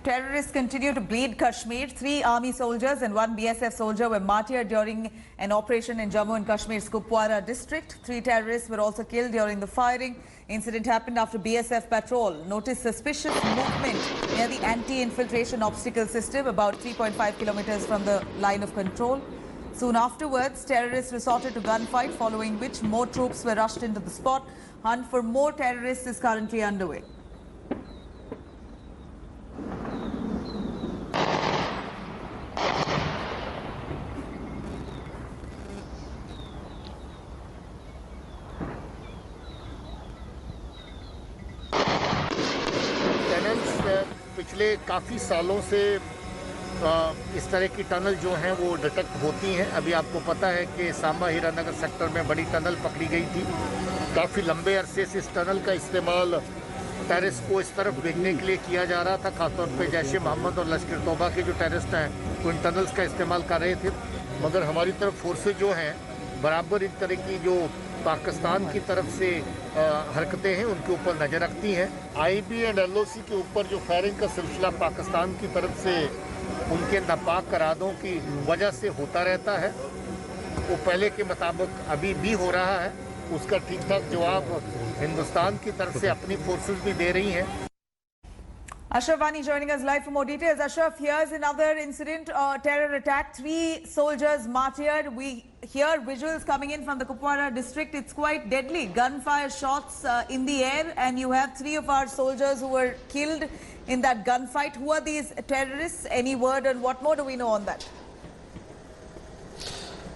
Terrorists continue to bleed Kashmir. 3 army soldiers and 1 BSF soldier were martyred during an operation in Jammu and Kashmir's Kupwara district. 3 terrorists were also killed during the firing. Incident happened after BSF patrol noticed suspicious movement near the anti-infiltration obstacle system about 3.5 kilometers from the line of control. Soon afterwards, terrorists resorted to gunfight, following which more troops were rushed into the spot. Hunt for more terrorists is currently underway. पिछले काफ़ी सालों से इस तरह की tunnel जो हैं वो डिटेक्ट होती हैं। अभी आपको पता है कि सांबा हीरानगर सेक्टर में बड़ी टनल पकड़ी गई थी। काफ़ी लंबे अरसे से इस टनल का इस्तेमाल टेररिस्ट को इस तरफ भेजने के लिए किया जा रहा था। खासतौर पे जैश ए मोहम्मद और लश्कर तौबा के जो टेररिस्ट हैं वो इन टनल्स का इस्तेमाल कर रहे थे, मगर हमारी तरफ फोर्सेज जो हैं बराबर इन तरह की जो पाकिस्तान की तरफ से हरकतें हैं उनके ऊपर नज़र रखती हैं। आईबी एंड एलओसी के ऊपर जो फायरिंग का सिलसिला पाकिस्तान की तरफ से उनके नापाक करारों की वजह से होता रहता है, वो पहले के मुताबिक अभी भी हो रहा है। उसका ठीक ठाक जवाब हिंदुस्तान की तरफ से अपनी फोर्सेस भी दे रही हैं। Ashraf Wani joining us live for more details. Ashraf, here's another incident, terror attack. 3 soldiers martyred. We hear visuals coming in from the Kupwara district. It's quite deadly. Gunfire shots in the air, and you have 3 of our soldiers who were killed in that gunfight. Who are these terrorists? Any word, and what more do we know on that?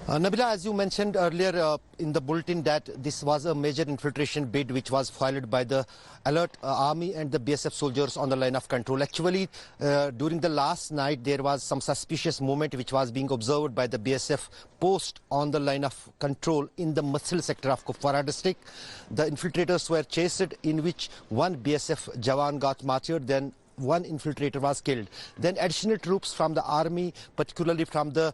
Nabila, as you mentioned earlier in the bulletin, that this was a major infiltration bid which was foiled by the alert army and the BSF soldiers on the line of control. Actually, during the last night, there was some suspicious movement which was being observed by the BSF post on the line of control in the Masil sector of Kupwara district. The infiltrators were chased, in which 1 BSF Jawan got martyred, then 1 infiltrator was killed. Then additional troops from the army, particularly from the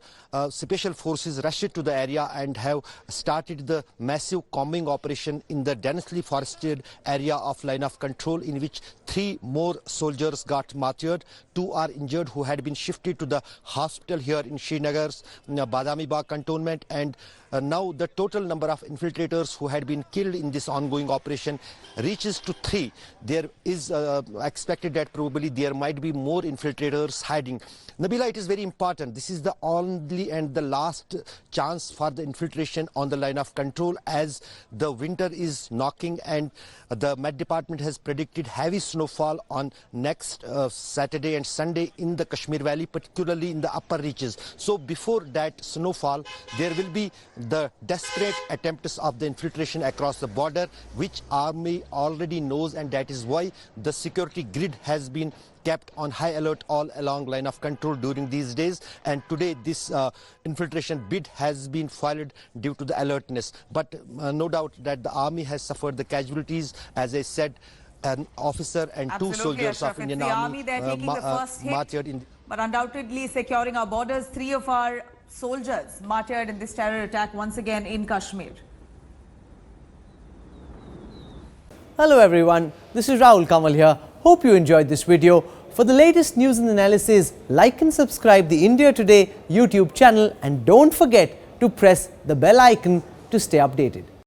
special forces, rushed to the area and have started the massive combing operation in the densely forested area of line of control, in which 3 more soldiers got martyred. 2 are injured who had been shifted to the hospital here in Srinagar's Badami Bagh cantonment, and now the total number of infiltrators who had been killed in this ongoing operation reaches to 3. There is expected that probably there might be more infiltrators hiding. Nabila, it is very important. This is the only and the last chance for the infiltration on the line of control, as the winter is knocking and the Met Department has predicted heavy snowfall on next Saturday and Sunday in the Kashmir Valley, particularly in the upper reaches. So before that snowfall, there will be the desperate attempts of the infiltration across the border, which army already knows, and that is why the security grid has been kept on high alert all along line of control during these days. And today this infiltration bid has been foiled due to the alertness. But no doubt that the army has suffered the casualties. As I said, an officer and Absolutely, 2 soldiers Ashraf. of Indian Army they're taking the first hit, martyred in. But undoubtedly securing our borders. 3 of our soldiers martyred in this terror attack once again in Kashmir. Hello everyone, this is Rahul Kamal here. Hope you enjoyed this video. For the latest news and analysis, like and subscribe the India Today YouTube channel, and don't forget to press the bell icon to stay updated.